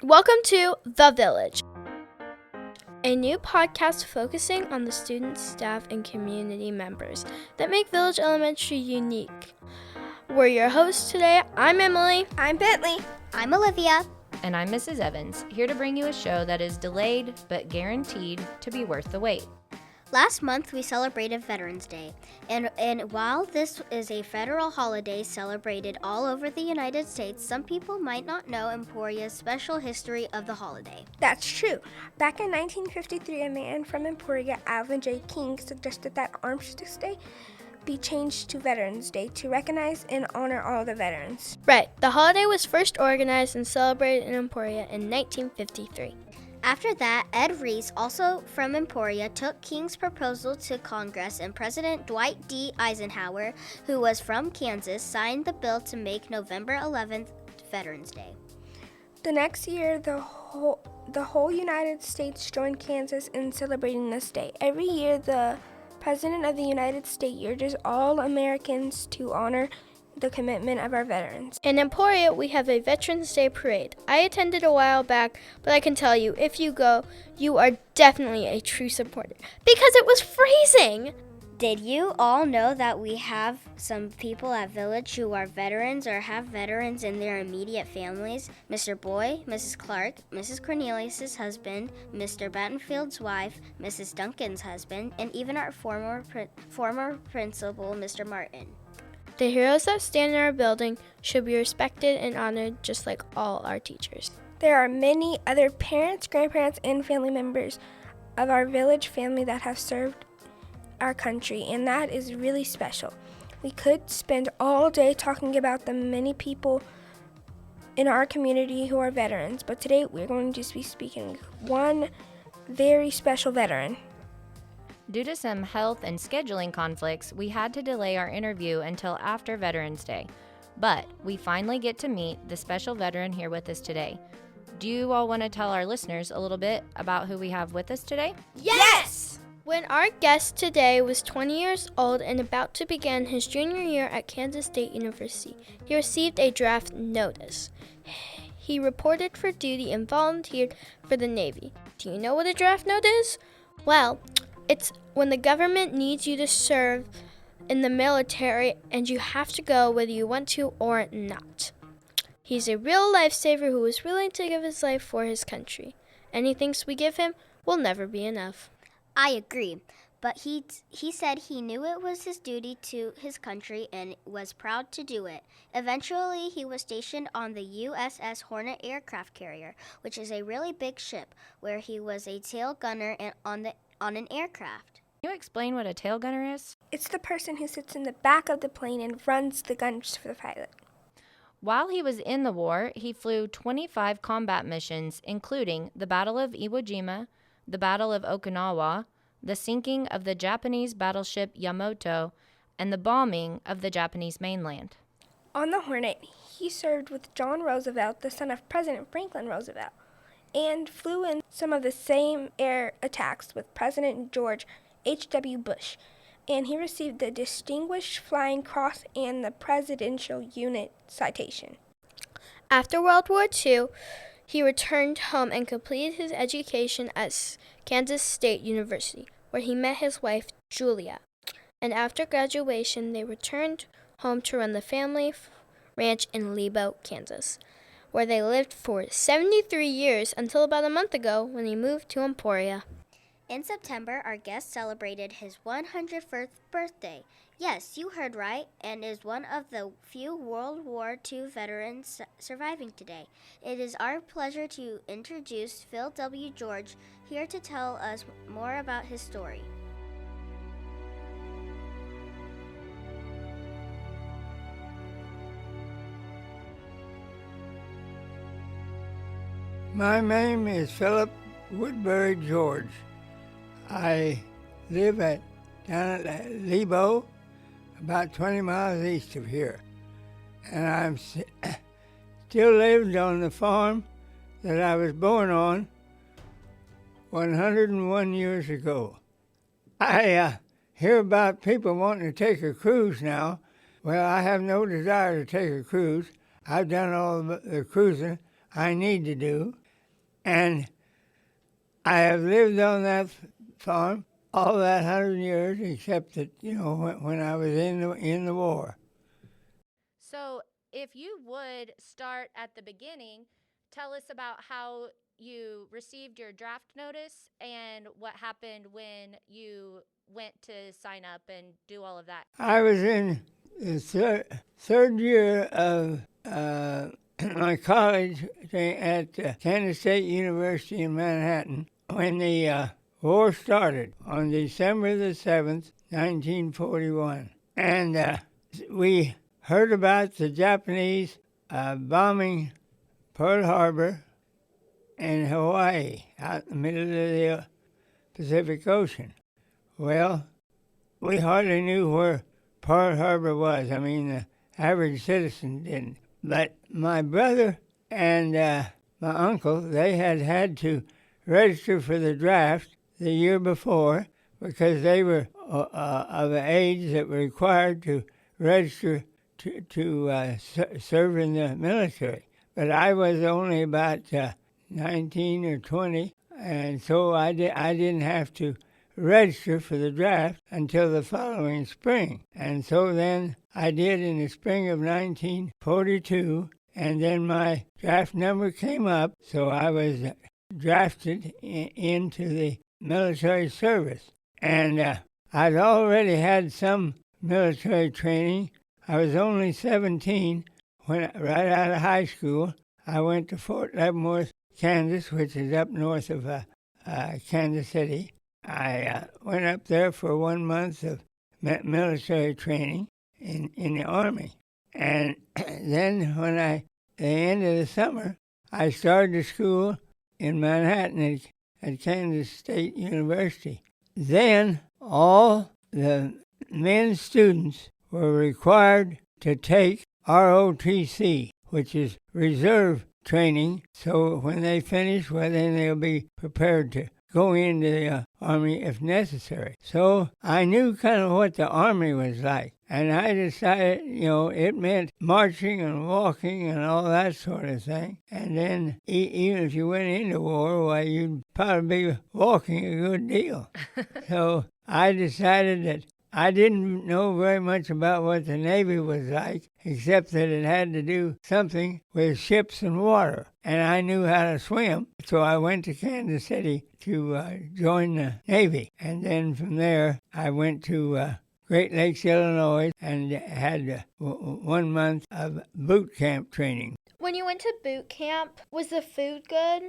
Welcome to The Village, a new podcast focusing on the students, staff, and community members that make Village Elementary unique. We're your hosts today. I'm Emily. I'm Bentley. I'm Olivia. And I'm Mrs. Evans, here to bring you a show that is delayed but guaranteed to be worth the wait. Last month, we celebrated Veterans Day, and while this is a federal holiday celebrated all over the United States, some people might not know Emporia's special history of the holiday. That's true. Back in 1953, a man from Emporia, Alvin J. King, suggested that Armistice Day be changed to Veterans Day to recognize and honor all the veterans. Right. The holiday was first organized and celebrated in Emporia in 1953. After that, Ed Reese, also from Emporia, took King's proposal to Congress, and President Dwight D. Eisenhower, who was from Kansas, signed the bill to make November 11th Veterans Day. The next year, the whole United States joined Kansas in celebrating this day. Every year, the President of the United States urges all Americans to honor the commitment of our veterans. In Emporia, we have a Veterans Day parade. I attended a while back, but I can tell you, if you go, you are definitely a true supporter, because it was freezing! Did you all know that we have some people at Village who are veterans or have veterans in their immediate families? Mr. Boy, Mrs. Clark, Mrs. Cornelius' husband, Mr. Battenfield's wife, Mrs. Duncan's husband, and even our former principal, Mr. Martin. The heroes that stand in our building should be respected and honored just like all our teachers. There are many other parents, grandparents, and family members of our village family that have served our country, and that is really special. We could spend all day talking about the many people in our community who are veterans, but today we're going to be speaking one very special veteran. Due to some health and scheduling conflicts, we had to delay our interview until after Veterans Day. But we finally get to meet the special veteran here with us today. Do you all want to tell our listeners a little bit about who we have with us today? Yes! When our guest today was 20 years old and about to begin his junior year at Kansas State University, he received a draft notice. He reported for duty and volunteered for the Navy. Do you know what a draft note is? Well, it's when the government needs you to serve in the military and you have to go whether you want to or not. He's a real lifesaver who is willing to give his life for his country. Anything we give him will never be enough. I agree, but he said he knew it was his duty to his country and was proud to do it. Eventually, he was stationed on the USS Hornet aircraft carrier, which is a really big ship, where he was a tail gunner on an aircraft. Can you explain what a tail gunner is? It's the person who sits in the back of the plane and runs the guns for the pilot. While he was in the war, he flew 25 combat missions, including the Battle of Iwo Jima, the Battle of Okinawa, the sinking of the Japanese battleship Yamato, and the bombing of the Japanese mainland. On the Hornet, he served with John Roosevelt, the son of President Franklin Roosevelt, and flew in some of the same air attacks with President George H.W. Bush, and he received the Distinguished Flying Cross and the Presidential Unit Citation. After World War II, he returned home and completed his education at Kansas State University, where he met his wife, Julia. And after graduation, they returned home to run the family ranch in Lebo, Kansas, where they lived for 73 years until about a month ago when he moved to Emporia. In September, our guest celebrated his 101st birthday. Yes, you heard right, and is one of the few World War II veterans surviving today. It is our pleasure to introduce Phil W. George, here to tell us more about his story. My name is Philip Woodbury George. I live down at Lebo, about 20 miles east of here. And I'm still living on the farm that I was born on 101 years ago. I hear about people wanting to take a cruise now. Well, I have no desire to take a cruise. I've done all the cruising I need to do. And I have lived on that farm all that 100 years, except that, when I was in the war. So, if you would start at the beginning, tell us about how you received your draft notice and what happened when you went to sign up and do all of that. I was in the third year of my college at Kansas State University in Manhattan when the war started on December the 7th, 1941. And we heard about the Japanese bombing Pearl Harbor in Hawaii, out in the middle of the Pacific Ocean. Well, we hardly knew where Pearl Harbor was. I mean, the average citizen didn't. But my brother and my uncle, they had to register for the draft the year before because they were of an age that were required to register to serve in the military. But I was only about 19 or 20, and so I didn't have to register for the draft until the following spring. And so then I did in the spring of 1942, and then my draft number came up, so I was drafted into the military service. And I'd already had some military training. I was only 17 when, right out of high school, I went to Fort Leavenworth, Kansas, which is up north of Kansas City. I went up there for 1 month of military training in the Army. And then when at the end of the summer, I started school in Manhattan at Kansas State University. Then all the men students were required to take ROTC, which is reserve training, so when they finish, well, then they'll be prepared to go into the Army if necessary. So I knew kind of what the Army was like, and I decided, it meant marching and walking and all that sort of thing. And then even if you went into war, well, you'd probably be walking a good deal. So I decided that I didn't know very much about what the Navy was like, except that it had to do something with ships and water. And I knew how to swim, so I went to Kansas City to join the Navy. And then from there, I went to Great Lakes, Illinois, and had 1 month of boot camp training. When you went to boot camp, was the food good?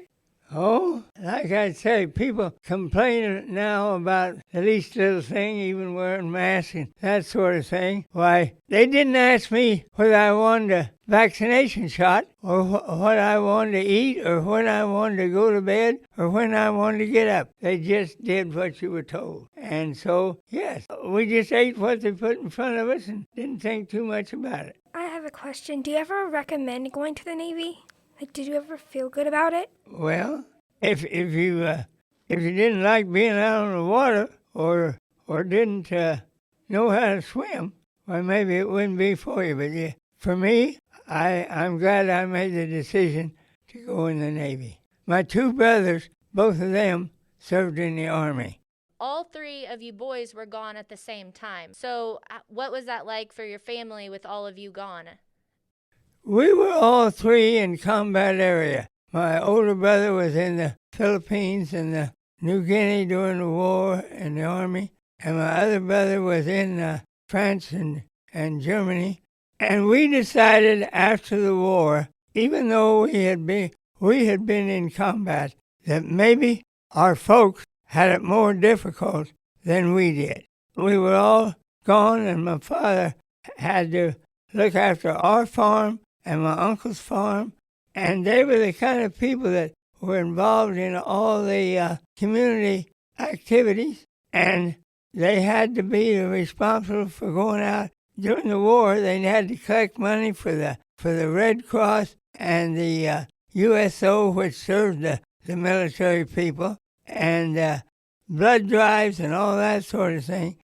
Oh, like I say, people complain now about the least little thing, even wearing masks and that sort of thing. Why, they didn't ask me whether I wanted a vaccination shot or what I wanted to eat or when I wanted to go to bed or when I wanted to get up. They just did what you were told. And so, yes, we just ate what they put in front of us and didn't think too much about it. I have a question. Do you ever recommend going to the Navy? Did you ever feel good about it? Well, if you didn't like being out on the water or didn't know how to swim, well, maybe it wouldn't be for you. But yeah, for me, I'm glad I made the decision to go in the Navy. My two brothers, both of them, served in the Army. All three of you boys were gone at the same time. So what was that like for your family with all of you gone? We were all three in combat area. My older brother was in the Philippines and the New Guinea during the war in the Army, and my other brother was in France and Germany. And we decided after the war, even though we had been in combat, that maybe our folks had it more difficult than we did. We were all gone, and my father had to look after our farm and my uncle's farm, and they were the kind of people that were involved in all the community activities, and they had to be responsible for going out. During the war, they had to collect money for the Red Cross and the USO, which served the military people, and blood drives and all that sort of thing,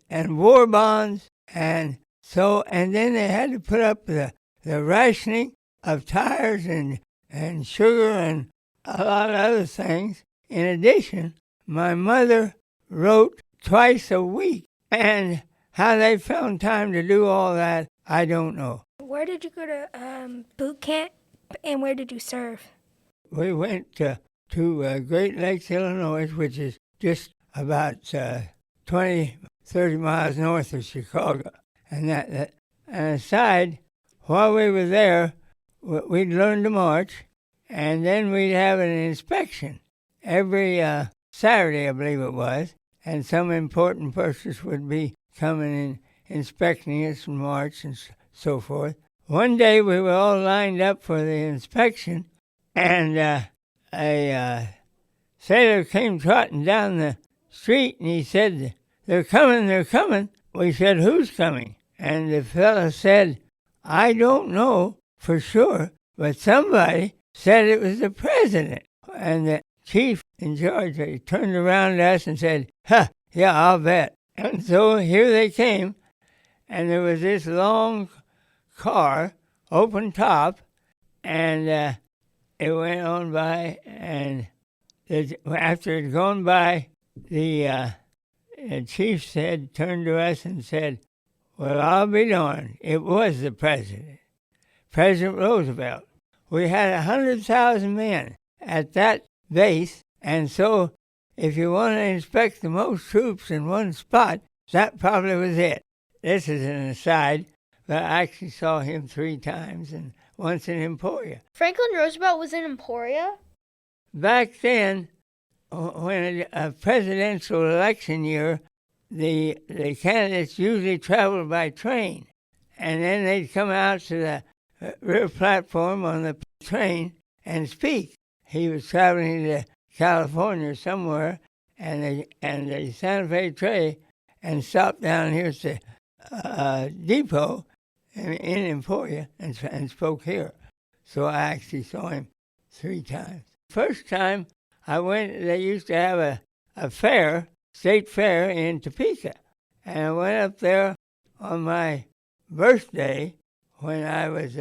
and war bonds, and then they had to put up the rationing of tires and sugar and a lot of other things. In addition, my mother wrote twice a week, and how they found time to do all that, I don't know. Where did you go to boot camp, and where did you serve? We went to Great Lakes, Illinois, which is just about 20, 30 miles north of Chicago. And and aside, while we were there, we'd learn to march, and then we'd have an inspection every Saturday, I believe it was, and some important persons would be coming and inspecting us and march and so forth. One day we were all lined up for the inspection, and a sailor came trotting down the street, and he said, they're coming, they're coming. We said, who's coming? And the fellow said, I don't know for sure, but somebody said it was the president. And the chief in charge, he turned around at us and said, yeah, I'll bet. And so here they came, and there was this long car, open top, and it went on by, and after it had gone by, the chief turned to us and said, well, I'll be darned, it was the president, President Roosevelt. We had 100,000 men at that base, and so if you want to inspect the most troops in one spot, that probably was it. This is an aside, but I actually saw him 3 times, and once in Emporia. Franklin Roosevelt was in Emporia? Back then, when a presidential election year, the candidates usually traveled by train, and then they'd come out to the rear platform on the train and speak. He was traveling to California somewhere, and the Santa Fe Train, and stopped down here at the depot in Emporia and spoke here. So I actually saw him 3 times. First time I went, they used to have a fair, state fair in Topeka, and I went up there on my birthday when I was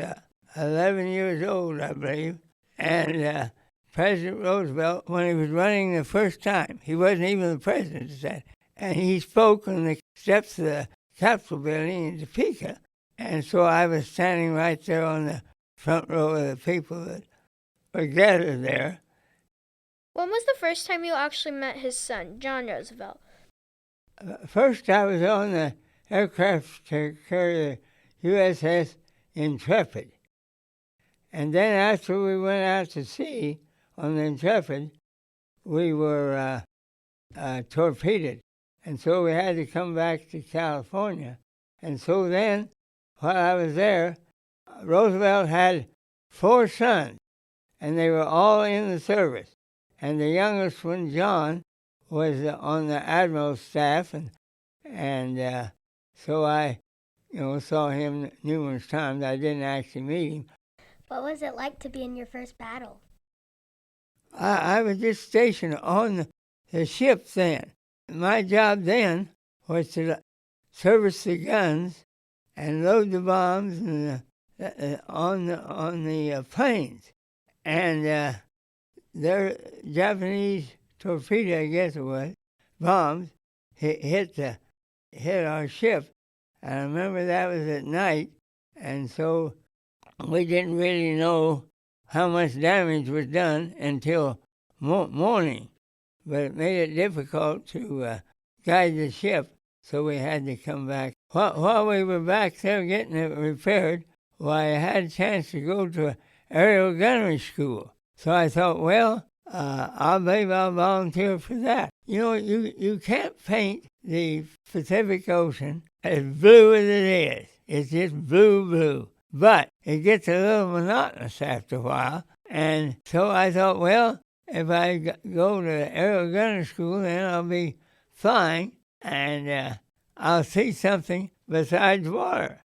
11 years old, I believe, and President Roosevelt, when he was running the first time, he wasn't even the president at that, and he spoke on the steps of the Capitol building in Topeka, and so I was standing right there on the front row of the people that were gathered there. When was the first time you actually met his son, John Roosevelt? First, I was on the aircraft carrier USS Intrepid. And then after we went out to sea on the Intrepid, we were torpedoed. And so we had to come back to California. And so then, while I was there, Roosevelt had 4 sons, and they were all in the service. And the youngest one, John, was on the admiral's staff, and so I, saw him numerous times. I didn't actually meet him. What was it like to be in your first battle? I was just stationed on the ship then. My job then was to service the guns and load the bombs on the planes. And their Japanese torpedo, I guess it was, bombs, hit our ship. And I remember that was at night, and so we didn't really know how much damage was done until morning. But it made it difficult to guide the ship, so we had to come back. While we were back there getting it repaired, I had a chance to go to aerial gunnery school. So I thought, well, I'll volunteer for that. You can't paint the Pacific Ocean as blue as it is. It's just blue. But it gets a little monotonous after a while. And so I thought, well, if I go to aerial gunnery school, then I'll be flying, and I'll see something besides water.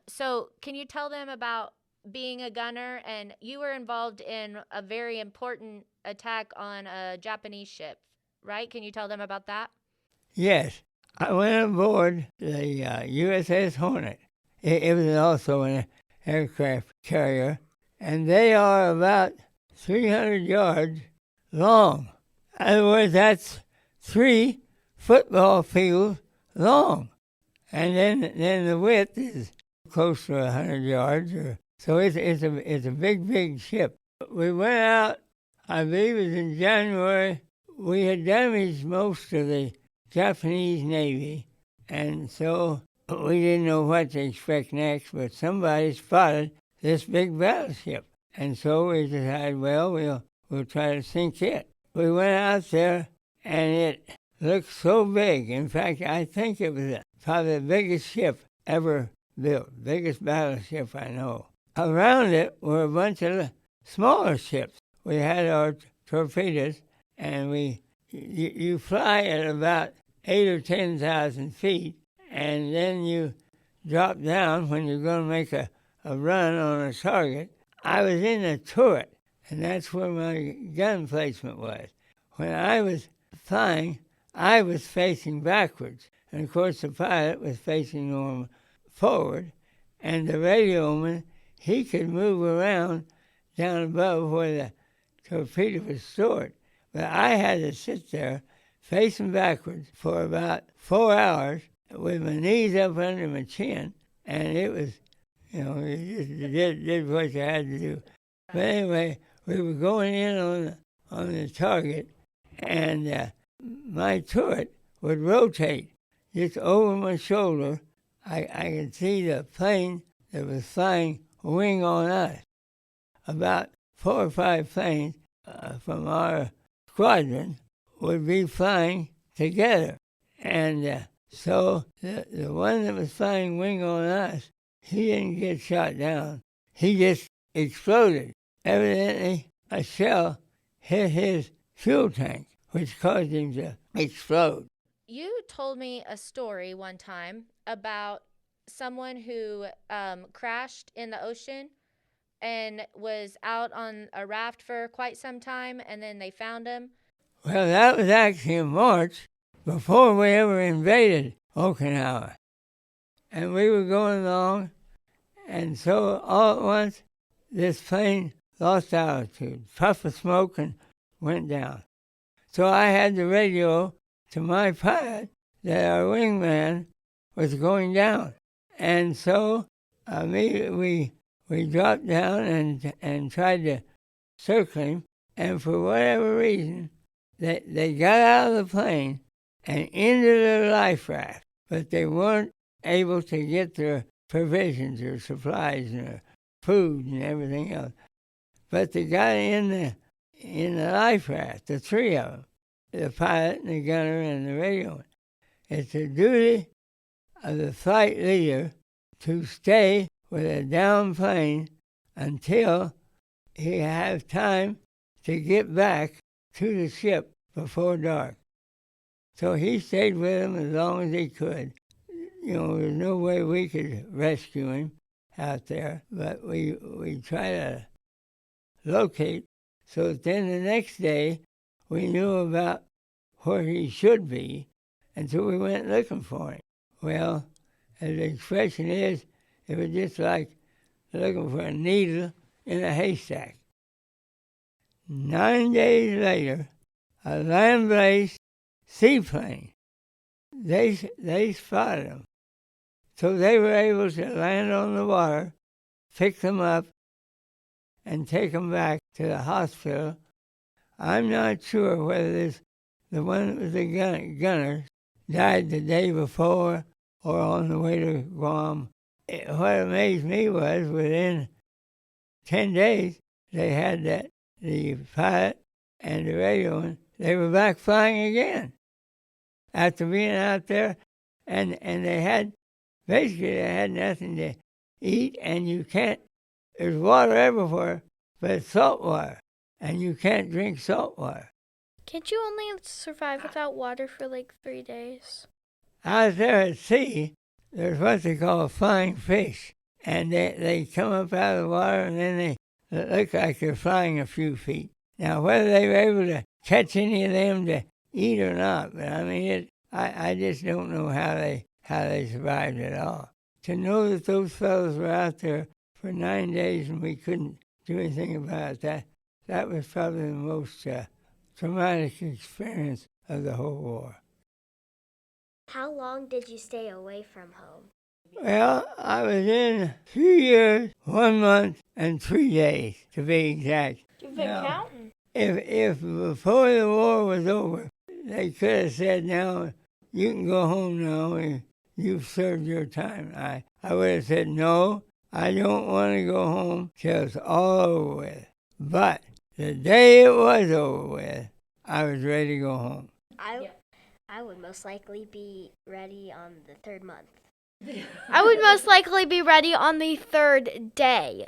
So can you tell them about being a gunner? And you were involved in a very important attack on a Japanese ship, right? Can you tell them about that? Yes. I went aboard the USS Hornet. It was also an aircraft carrier, and they are about 300 yards long. In other words, that's 3 football fields long. And then the width is close to 100 yards. So it's a big ship. We went out, I believe it was in January. We had damaged most of the Japanese Navy, and so we didn't know what to expect next, but somebody spotted this big battleship. And so we decided, well, we'll try to sink it. We went out there, and it looked so big. In fact, I think it was probably the biggest ship ever built, biggest battleship I know. Around it were a bunch of smaller ships. We had our torpedoes, and you fly at about 8,000 or 10,000 feet, and then you drop down when you're going to make a run on a target. I was in the turret, and that's where my gun placement was. When I was flying, I was facing backwards, and of course the pilot was facing normal forward, and the radioman, he could move around down above where the torpedo was stored. But I had to sit there facing backwards for about 4 hours with my knees up under my chin, and it was, you just did what you had to do. But anyway, we were going in on the target, and my turret would rotate just over my shoulder. I could see the plane that was flying wing on us. About 4 or 5 planes from our squadron would be flying together. And so the one that was flying wing on us, he didn't get shot down. He just exploded. Evidently, a shell hit his fuel tank, which caused him to explode. You told me a story one time about someone who crashed in the ocean and was out on a raft for quite some time, and then they found him. Well, that was actually in March, before we ever invaded Okinawa. And we were going along, and so all at once, this plane lost altitude, puff of smoke, and went down. So I had the radio to my pilot that our wingman was going down. And so we dropped down and tried to circle him, and for whatever reason, they got out of the plane and into their life raft, but they weren't able to get their provisions or supplies and their food and everything else. But they got in the life raft, the 3 of them, the pilot and the gunner and the radioman. It's the duty of the flight leader to stay with a down plane until he has time to get back to the ship before dark. So he stayed with him as long as he could. There's no way we could rescue him out there, but we tried to locate. So then the next day, we knew about where he should be, and so we went looking for him. Well, as the expression is, it was just like looking for a needle in a haystack. 9 days later, a land-based seaplane, they spotted him. So they were able to land on the water, pick them up, and take them back to the hospital. I'm not sure whether the one that was the gunner died the day before or on the way to Guam. What amazed me was within 10 days, they had the pilot and the radioman, they were back flying again after being out there, and they had nothing to eat, and there's water everywhere, but it's salt water, and you can't drink salt water. Can't you only survive without water for like 3 days? Out there at sea, there's what they call flying fish, and they come up out of the water, and then they look like they're flying a few feet. Now, whether they were able to catch any of them to eat or not, but I mean, I just don't know how they survived at all. To know that those fellows were out there for 9 days and we couldn't do anything about it. That was probably the most traumatic experience of the whole war. How long did you stay away from home? Well, I was in 3 years, 1 month, and 3 days, to be exact. You've been Now, counting. If before the war was over, they could have said, now, you can go home now, and you've served your time. I would have said, no, I don't want to go home till it's all over with. But the day it was over with, I was ready to go home. I would most likely be ready on the 3rd month. I would most likely be ready on the 3rd day.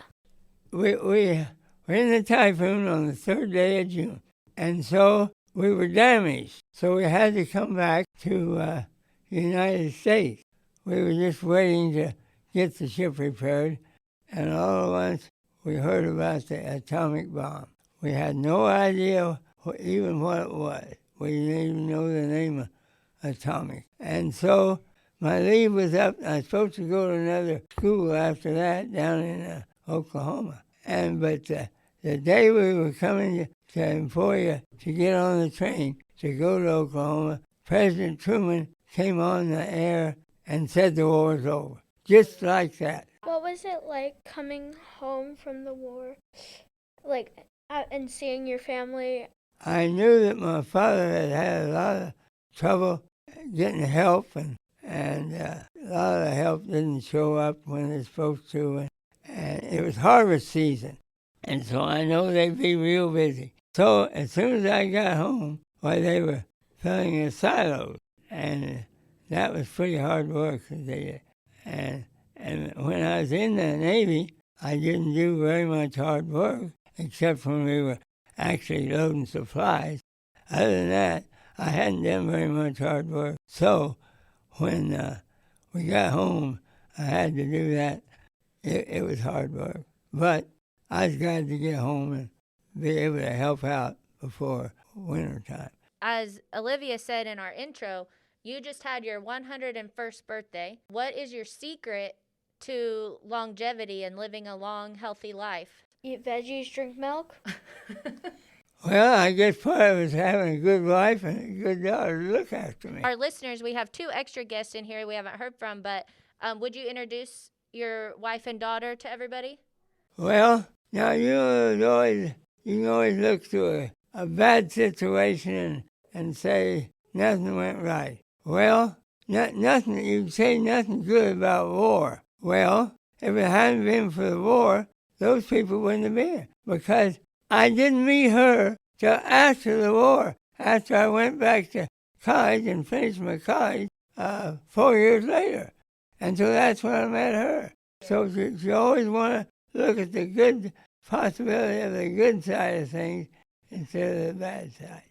We were in the typhoon on the 3rd day of June, and so we were damaged. So we had to come back to the United States. We were just waiting to get the ship repaired, and all at once we heard about the atomic bomb. We had no idea even what it was. We didn't even know the name of atomic. And so my leave was up. I was supposed to go to another school after that down in Oklahoma. But the day we were coming to Emporia to get on the train to go to Oklahoma, President Truman came on the air and said the war was over. Just like that. What was it like coming home from the war? And seeing your family? I knew that my father had a lot of trouble getting help, and a lot of the help didn't show up when it's supposed to. And it was harvest season, and so I know they'd be real busy. So as soon as I got home, they were filling the silos, and that was pretty hard work. And when I was in the Navy, I didn't do very much hard work, except when we were actually loading supplies. Other than that, I hadn't done very much hard work. So when we got home, I had to do that. It was hard work. But I was glad to get home and be able to help out before wintertime. As Olivia said in our intro, you just had your 101st birthday. What is your secret to longevity and living a long, healthy life? Eat veggies, drink milk? Well, I guess part of it is having a good wife and a good daughter to look after me. Our listeners, we have 2 extra guests in here we haven't heard from, but would you introduce your wife and daughter to everybody? Well, now you can always look to a bad situation and say nothing went right. Well, nothing. You can say nothing good about war. Well, if it hadn't been for the war, those people wouldn't have been here, because I didn't meet her till after the war, after I went back to college and finished my college 4 years later. And so that's when I met her. So you always want to look at the good possibility of the good side of things instead of the bad side.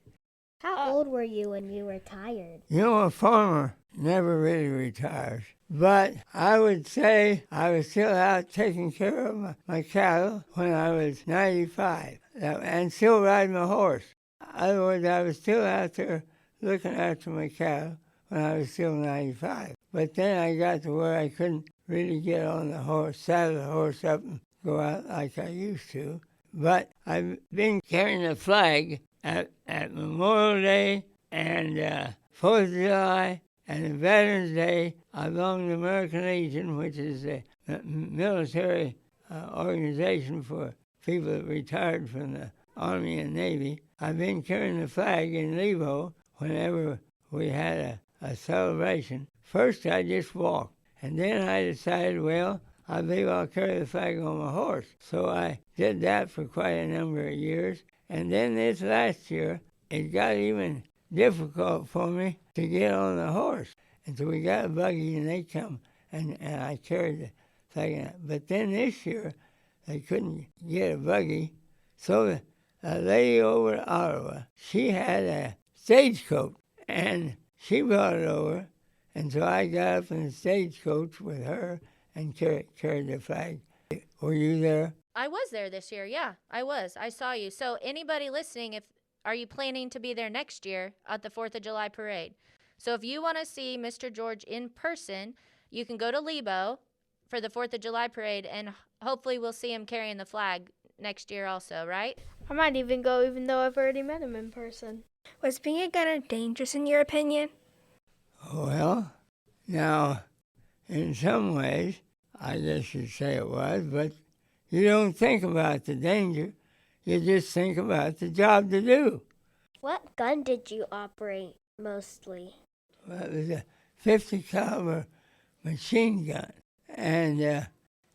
How old were you when you retired? You know, a farmer never really retires. But I would say I was still out taking care of my cattle when I was 95 and still riding my horse. In other words, I was still out there looking after my cattle when I was still 95. But then I got to where I couldn't really get on the horse, saddle the horse up and go out like I used to. But I've been carrying the flag at Memorial Day and 4th of July and Veterans Day. I belong to the American Legion, which is a military organization for people that retired from the Army and Navy. I've been carrying the flag in Levo whenever we had a celebration. First, I just walked, and then I decided, well, I believe I'll carry the flag on my horse. So I did that for quite a number of years. And then this last year, it got even difficult for me to get on the horse. And so we got a buggy, and they come, and I carried the flag. But then this year, they couldn't get a buggy. So a lady over at Ottawa, she had a stagecoach, and she brought it over. And so I got up in the stagecoach with her and carried the flag. Were you there? I was there this year, yeah, I was. I saw you. So anybody listening, are you planning to be there next year at the 4th of July parade? So if you want to see Mr. George in person, you can go to Lebo for the 4th of July parade, and hopefully we'll see him carrying the flag next year also, right? I might even go, even though I've already met him in person. Was being a gunner dangerous in your opinion? Well, now, in some ways, I guess you'd say it was, but you don't think about the danger. You just think about the job to do. What gun did you operate mostly? Well, it was a 50 caliber machine gun, and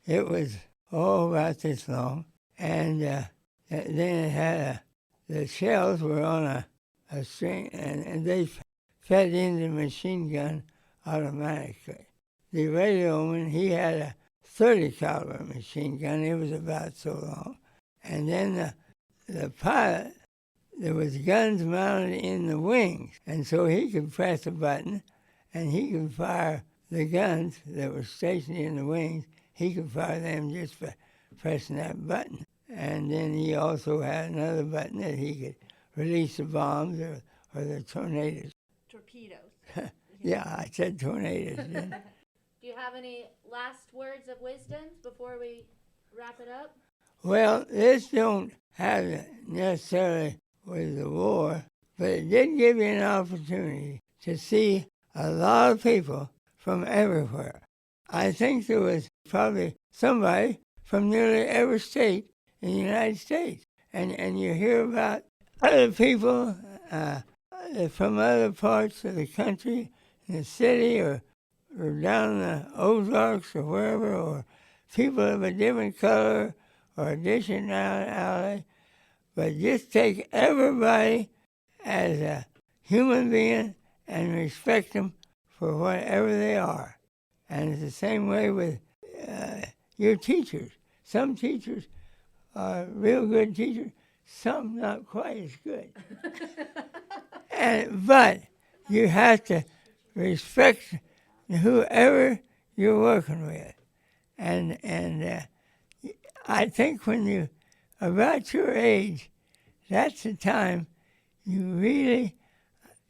it was about this long, and then it had the shells were on a string, and they fed into the machine gun automatically. The radioman, he had a 30 caliber machine gun. It was about so long. And then the pilot, there was guns mounted in the wings, and so he could press a button, and he could fire the guns that were stationed in the wings. He could fire them just by pressing that button. And then he also had another button that he could release the bombs or the tornadoes. Torpedoes. Yeah, I said tornadoes. Didn't I? Do you have any last words of wisdom before we wrap it up? Well, this don't have necessarily with the war, but it did give you an opportunity to see a lot of people from everywhere. I think there was probably somebody from nearly every state in the United States. And you hear about other people from other parts of the country, in the city, or down in the Ozarks or wherever, or people of a different color or a different alley. But just take everybody as a human being and respect them for whatever they are. And it's the same way with your teachers. Some teachers are real good teachers, some not quite as good. But you have to respect whoever you're working with. And I think when you about your age, that's the time you really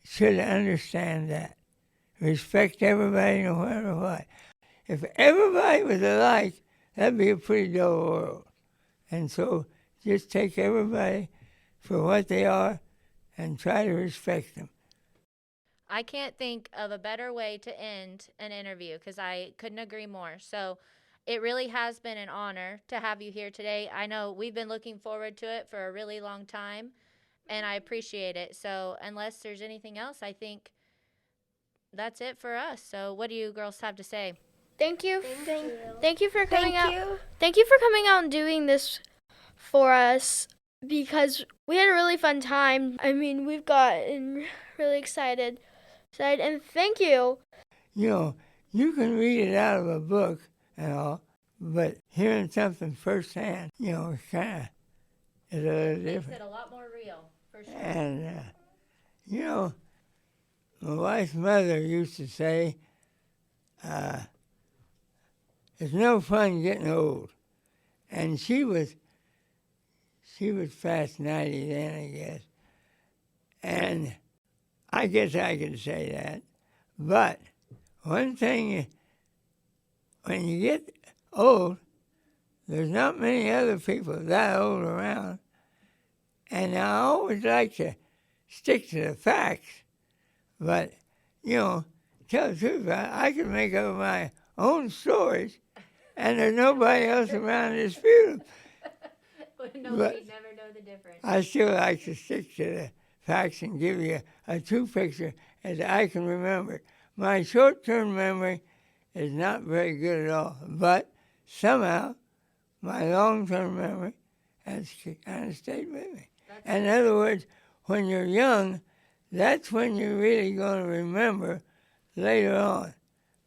should understand that. Respect everybody no matter what. If everybody was alike, that'd be a pretty dull world. And so just take everybody for what they are and try to respect them. I can't think of a better way to end an interview because I couldn't agree more. So it really has been an honor to have you here today. I know we've been looking forward to it for a really long time, and I appreciate it. So unless there's anything else, I think that's it for us. So what do you girls have to say? Thank you. Thank you for coming Thank out. you. Thank you for coming out and doing this for us because we had a really fun time. I mean, we've gotten really excited. And thank you. You know, you can read it out of a book and all, but hearing something firsthand, you know, kind of is a little different. Makes it a lot more real, for sure. And, you know, my wife's mother used to say, it's no fun getting old. And she was past 90 then, I guess. And I guess I could say that. But one thing, when you get old, there's not many other people that old around. And I always like to stick to the facts. But, you know, tell the truth, I can make up my own stories, and there's nobody else around to dispute them. Nobody'd never know the difference. I still like to stick to the facts and give you a true picture as I can remember. My short-term memory is not very good at all, but somehow my long-term memory has kind of stayed with me. In other words, when you're young, that's when you're really going to remember later on,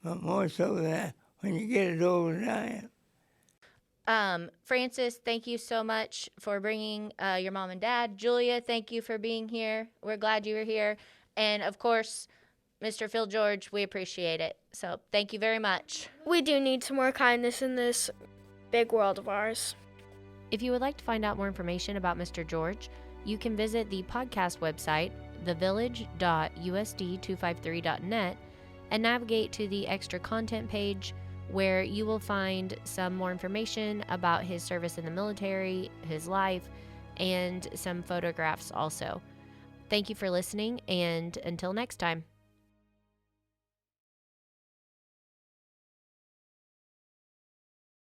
but more so than that when you get as old as I am. Francis, thank you so much for bringing your mom and dad. Julia, thank you for being here. We're glad you were here. And, of course, Mr. Phil George, we appreciate it. So thank you very much. We do need some more kindness in this big world of ours. If you would like to find out more information about Mr. George, you can visit the podcast website, thevillage.usd253.net, and navigate to the extra content page where you will find some more information about his service in the military, his life, and some photographs also. Thank you for listening, and until next time.